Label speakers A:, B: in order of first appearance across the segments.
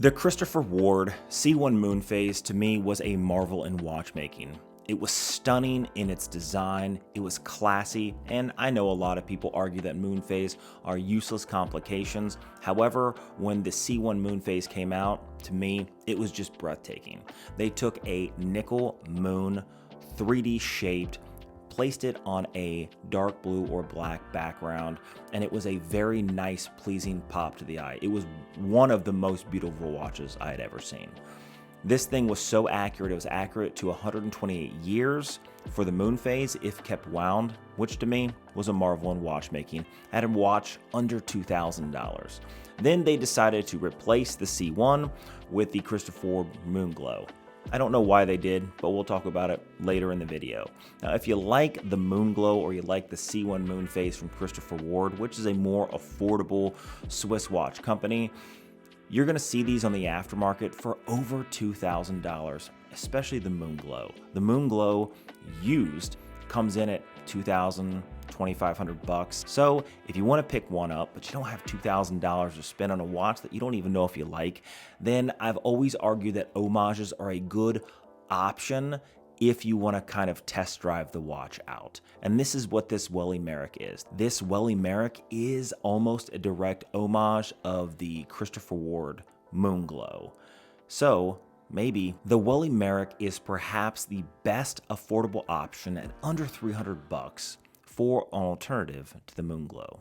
A: The Christopher Ward C1 MoonPhase to me was a marvel in watchmaking. It was stunning in its design, it was classy, and I know a lot of people argue that MoonPhase are useless complications. However, when the C1 MoonPhase came out, to me, it was just breathtaking. They took a nickel moon, 3D shaped, placed it on a dark blue or black background, and it was a very nice, pleasing pop to the eye. It was one of the most beautiful watches I had ever seen. This thing was so accurate, it was accurate to 128 years for the MoonPhase if kept wound, which to me was a marvel in watchmaking at a watch under $2,000. Then they decided to replace the C1 with the Christopher Ward Moonglow. I don't know why they did, but we'll talk about it later in the video. Now, if you like the Moonglow or you like the C1 MoonPhase from Christopher Ward, which is a more affordable Swiss watch company, you're going to see these on the aftermarket for over $2,000, especially the Moonglow. The Moonglow used comes in at $2,000, $2,500. So if you want to pick one up, but you don't have $2,000 to spend on a watch that you don't even know if you like, then I've always argued that homages are a good option if you want to kind of test drive the watch out. And this is what this Welly Merck is. This Welly Merck is almost a direct homage of the Christopher Ward Moonglow. So maybe the Welly Merck is perhaps the best affordable option at under $300 for an alternative to the Moonglow.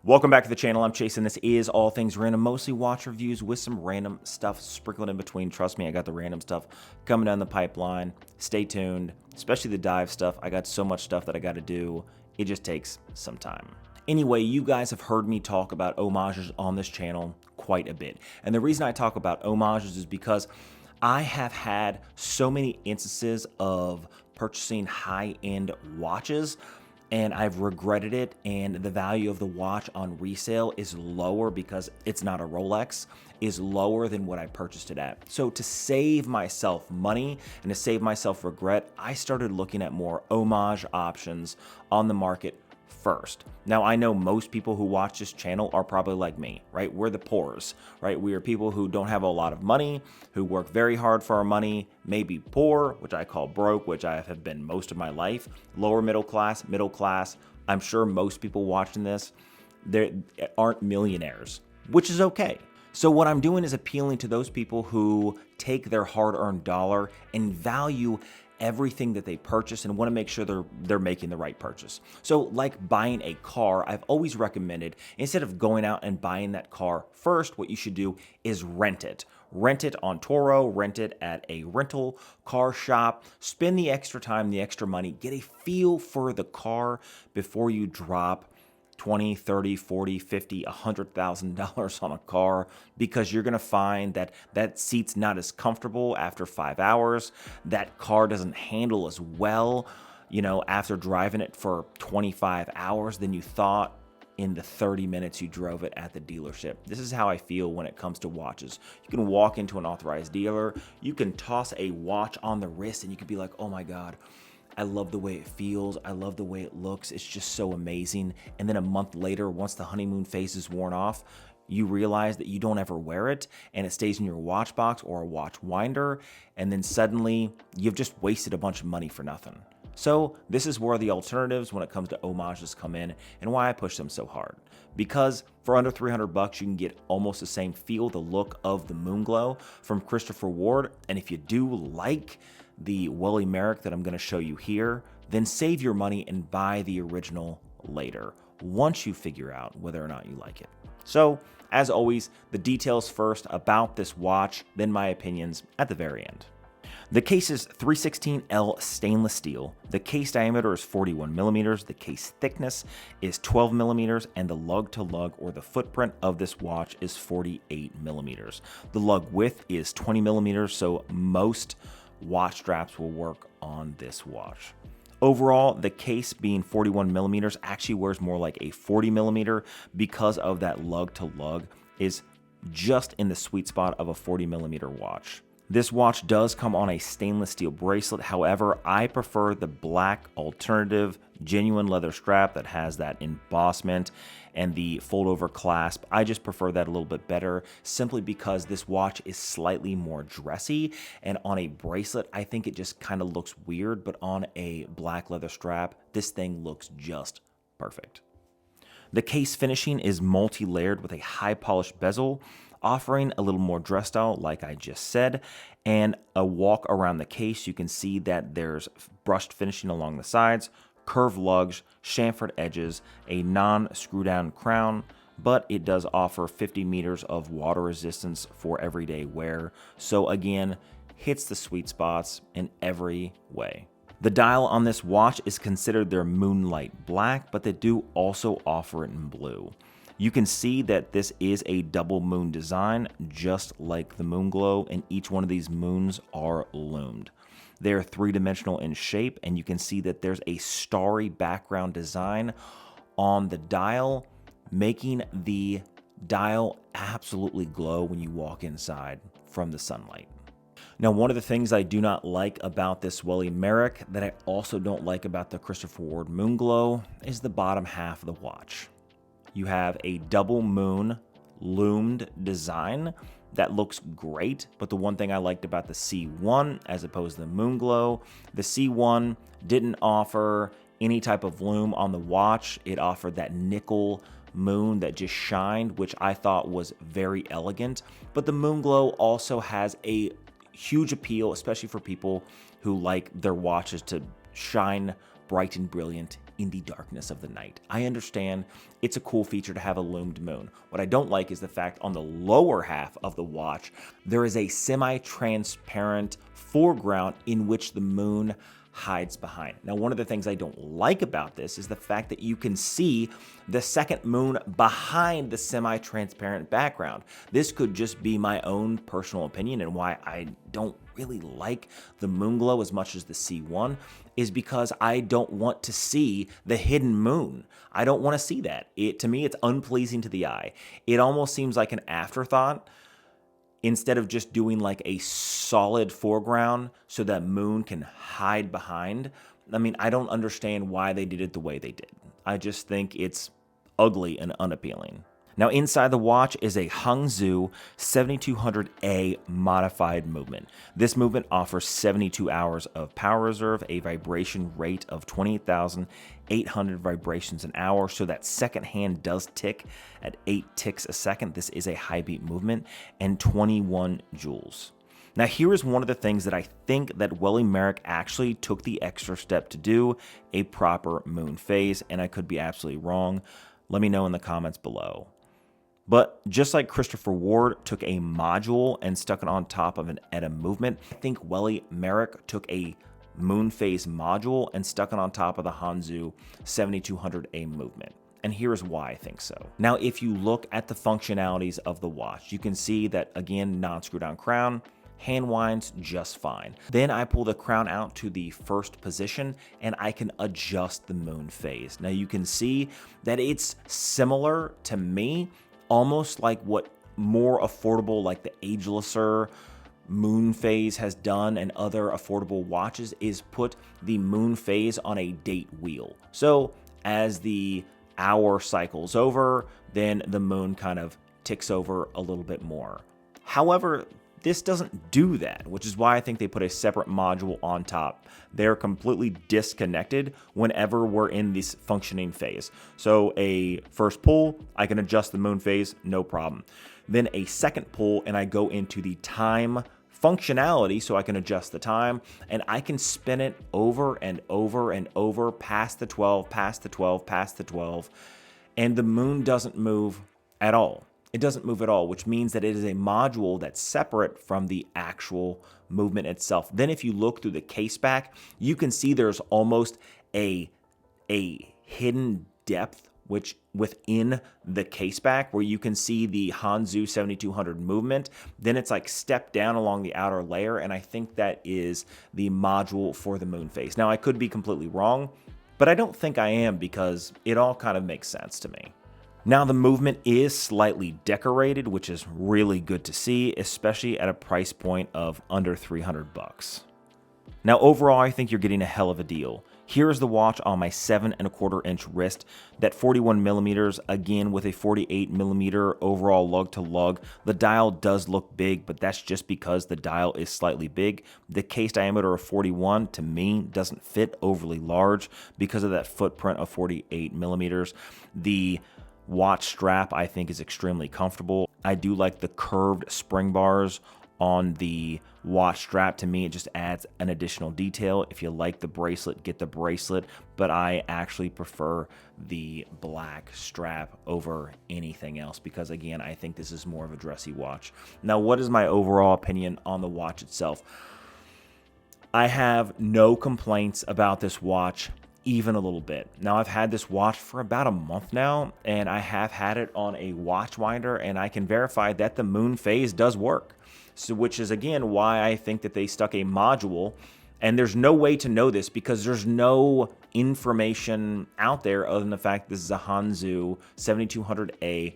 A: Welcome back to the channel. I'm Chase, and this is All Things Random, mostly watch reviews with some random stuff sprinkled in between. Trust me, I got the random stuff coming down the pipeline. Stay tuned, especially the dive stuff. I got so much stuff that I got to do. It just takes some time. Anyway, you guys have heard me talk about homages on this channel quite a bit. And the reason I talk about homages is because I have had so many instances of purchasing high-end watches, and I've regretted it, and the value of the watch on resale is lower because it's not a Rolex, is lower than what I purchased it at. So to save myself money and to save myself regret, I started looking at more homage options on the market first. Now, I know most people who watch this channel are probably like me, right? We're the poors, right? We are people who don't have a lot of money, who work very hard for our money, maybe poor, which I call broke, which I have been most of my life, lower middle class. I'm sure most people watching this, they aren't millionaires, which is okay. So what I'm doing is appealing to those people who take their hard-earned dollar and value everything that they purchase and want to make sure they're making the right purchase. So like buying a car, I've always recommended, instead of going out and buying that car first, what you should do is rent it. Rent it on Turo, rent it at a rental car shop, spend the extra time, the extra money, get a feel for the car before you drop $20, $30, $40, $50, $100,000 on a car, because you're going to find that that seat's not as comfortable after 5 hours. That car doesn't handle as well, after driving it for 25 hours than you thought in the 30 minutes you drove it at the dealership. This is how I feel when it comes to watches. You can walk into an authorized dealer, you can toss a watch on the wrist, and you could be like, oh my God, I love the way it feels. I love the way it looks. It's just so amazing. And then a month later, once the honeymoon phase is worn off, you realize that you don't ever wear it and it stays in your watch box or a watch winder. And then suddenly you've just wasted a bunch of money for nothing. So this is where the alternatives when it comes to homages come in, and why I push them so hard. Because for under $300, you can get almost the same feel, the look of the Moonglow from Christopher Ward. And if you do like the Welly Merck that I'm going to show you here, then save your money and buy the original later, once you figure out whether or not you like it. So, as always, the details first about this watch, then my opinions at the very end. The case is 316L stainless steel. The case diameter is 41 millimeters. The case thickness is 12 millimeters, and the lug to lug, or the footprint of this watch, is 48 millimeters. The lug width is 20 millimeters, so most watch straps will work on this watch. Overall, the case being 41 millimeters actually wears more like a 40 millimeter because of that lug to lug is just in the sweet spot of a 40 millimeter watch. This watch does come on a stainless steel bracelet. However, I prefer the black alternative genuine leather strap that has that embossment and the fold over clasp. I just prefer that a little bit better simply because this watch is slightly more dressy, and on a bracelet I think it just kind of looks weird, but on a black leather strap this thing looks just perfect. The case finishing is multi-layered with a high polished bezel, offering a little more dress style like I just said, and a walk around the case you can see that there's brushed finishing along the sides, curved lugs, chamfered edges, a non-screw down crown, but it does offer 50 meters of water resistance for everyday wear, so again, hits the sweet spots in every way. The dial on this watch is considered their Moonlight Black, but they do also offer it in blue. You can see that this is a double moon design, just like the Moonglow, and each one of these moons are loomed. They are three-dimensional in shape, and you can see that there's a starry background design on the dial, making the dial absolutely glow when you walk inside from the sunlight. Now, one of the things I do not like about this Welly Merck that I also don't like about the Christopher Ward Moonglow is the bottom half of the watch. You have a double moon loomed design that looks great, but the one thing I liked about the C1 as opposed to the Moonglow, the C1 didn't offer any type of loom on the watch. It offered that nickel moon that just shined, which I thought was very elegant, but the Moonglow also has a huge appeal, especially for people who like their watches to shine bright and brilliant in the darkness of the night. I understand it's a cool feature to have a loomed moon. What I don't like is the fact on the lower half of the watch, there is a semi-transparent foreground in which the moon hides behind. Now, one of the things I don't like about this is the fact that you can see the second moon behind the semi-transparent background. This could just be my own personal opinion, and why I don't really like the Moonglow as much as the C1 is because I don't want to see the hidden moon. I don't want to see that. To me, it's unpleasing to the eye. It almost seems like an afterthought, instead of just doing like a solid foreground so that moon can hide behind. I mean, I don't understand why they did it the way they did. I just think it's ugly and unappealing. Now, inside the watch is a Hangzhou 7200A modified movement. This movement offers 72 hours of power reserve, a vibration rate of 28,800 vibrations an hour, so that second hand does tick at 8 ticks a second. This is a high beat movement, and 21 joules. Now, here is one of the things that I think that Welly Merck actually took the extra step to do, a proper MoonPhase, and I could be absolutely wrong. Let me know in the comments below. But just like Christopher Ward took a module and stuck it on top of an ETA movement, I think Welly Merck took a MoonPhase module and stuck it on top of the Hangzhou 7200A movement. And here's why I think so. Now, if you look at the functionalities of the watch, you can see that, again, non-screw down crown, hand winds just fine. Then I pull the crown out to the first position and I can adjust the MoonPhase. Now you can see that it's similar to me, almost like what more affordable, like the agelesser MoonPhase has done and other affordable watches, is put the MoonPhase on a date wheel. So as the hour cycles over, then the moon kind of ticks over a little bit more. However, this doesn't do that, which is why I think they put a separate module on top. They're completely disconnected whenever we're in this functioning phase. So a first pull, I can adjust the MoonPhase, no problem. Then a second pull, and I go into the time functionality, so I can adjust the time, and I can spin it over and over and over, past the 12, past the 12, past the 12, and the moon doesn't move at all. It doesn't move at all, which means that it is a module that's separate from the actual movement itself. Then if you look through the case back, you can see there's almost a hidden depth which within the case back, where you can see the Hangzhou 7200 movement. Then it's like stepped down along the outer layer, and I think that is the module for the MoonPhase. Now, I could be completely wrong, but I don't think I am, because it all kind of makes sense to me. Now, the movement is slightly decorated, which is really good to see, especially at a price point of under $300 bucks. Now, overall, I think you're getting a hell of a deal. Here's the watch on my 7¼ inch wrist. That 41 millimeters, again with a 48 millimeter overall lug to lug. The dial does look big, but that's just because the dial is slightly big. The case diameter of 41 to me doesn't fit overly large because of that footprint of 48 millimeters. The watch strap I think is extremely comfortable. I do like the curved spring bars on the watch strap. To me, it just adds an additional detail. If you like the bracelet, get the bracelet, but I actually prefer the black strap over anything else because, again, I think this is more of a dressy watch. Now, what is my overall opinion on the watch itself? I have no complaints about this watch, even a little bit. Now, I've had this watch for about a month now, and I have had it on a watch winder, and I can verify that the MoonPhase does work. So, which is, again, why I think that they stuck a module, and there's no way to know this because there's no information out there other than the fact this is a Hanzu 7200A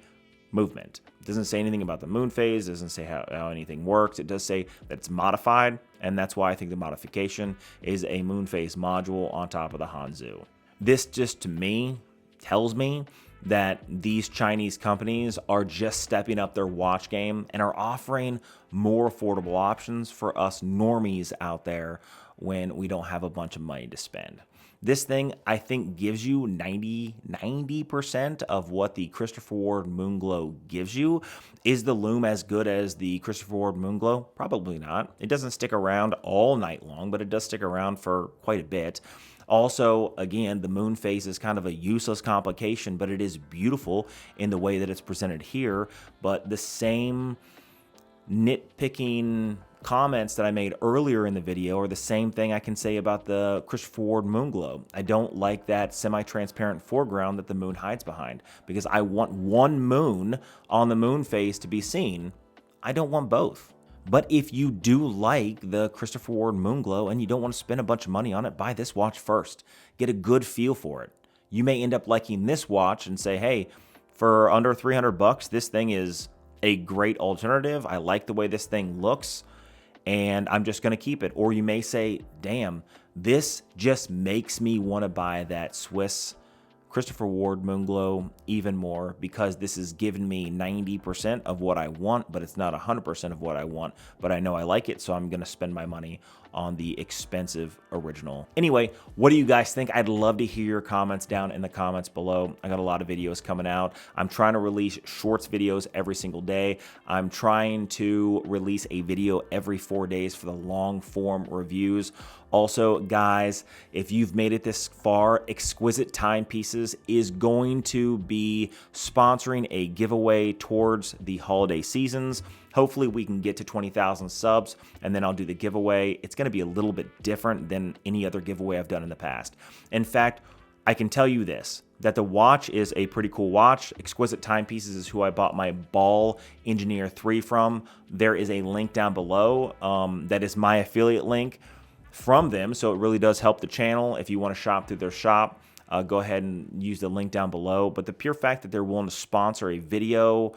A: movement. It doesn't say anything about the MoonPhase, doesn't say how anything works. It does say that it's modified, and that's why I think the modification is a MoonPhase module on top of the Hanzu. This just, to me, tells me that these Chinese companies are just stepping up their watch game and are offering more affordable options for us normies out there when we don't have a bunch of money to spend. This thing, I think, gives you 90% of what the Christopher Ward Moonglow gives you. Is the lume as good as the Christopher Ward Moonglow? Probably not. It doesn't stick around all night long, but it does stick around for quite a bit. Also, again, the MoonPhase is kind of a useless complication, but it is beautiful in the way that it's presented here. But the same nitpicking comments that I made earlier in the video are the same thing I can say about the Christopher Ward Moonglow. I don't like that semi-transparent foreground that the moon hides behind because I want one moon on the MoonPhase to be seen. I don't want both. But if you do like the Christopher Ward Moonglow and you don't want to spend a bunch of money on it, buy this watch first. Get a good feel for it. You may end up liking this watch and say, hey, for under 300 bucks, this thing is a great alternative. I like the way this thing looks, and I'm just going to keep it. Or you may say, damn, this just makes me want to buy that Swiss Christopher Ward Moonglow even more because this is giving me 90% of what I want, but it's not 100% of what I want, but I know I like it, so I'm going to spend my money on the expensive original. Anyway, what do you guys think? I'd love to hear your comments down in the comments below. I got a lot of videos coming out. I'm trying to release shorts videos every single day. I'm trying to release a video every 4 days for the long form reviews. Also, guys, if you've made it this far, Exquisite Time Pieces is going to be sponsoring a giveaway towards the holiday seasons. Hopefully we can get to 20,000 subs and then I'll do the giveaway. It's going to be a little bit different than any other giveaway I've done in the past. In fact, I can tell you this, that the watch is a pretty cool watch. Exquisite Time Pieces is who I bought my Ball Engineer 3 from. There is a link down below that is my affiliate link from them, so it really does help the channel. If you want to shop through their shop, go ahead and use the link down below. But the pure fact that they're willing to sponsor a video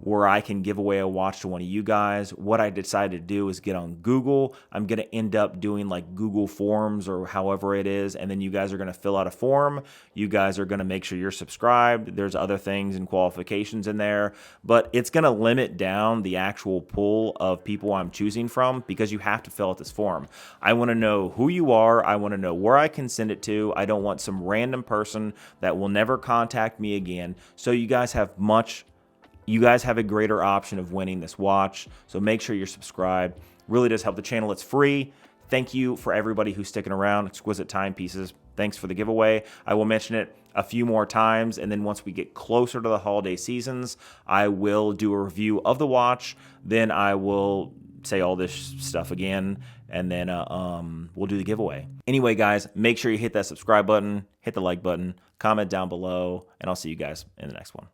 A: where I can give away a watch to one of you guys, what I decided to do is get on Google. I'm going to end up doing like Google Forms or however it is, and then you guys are going to fill out a form. You guys are going to make sure you're subscribed. There's other things and qualifications in there, but it's going to limit down the actual pool of people I'm choosing from because you have to fill out this form. I want to know who you are. I want to know where I can send it to. I don't want some random person that will never contact me again. So you guys have a greater option of winning this watch, so make sure you're subscribed. Really does help the channel. It's free. Thank you for everybody who's sticking around. Exquisite Time Pieces, thanks for the giveaway. I will mention it a few more times, and then once we get closer to the holiday seasons, I will do a review of the watch. Then I will say all this stuff again, and then we'll do the giveaway. Anyway, guys, make sure you hit that subscribe button, hit the like button, comment down below, and I'll see you guys in the next one.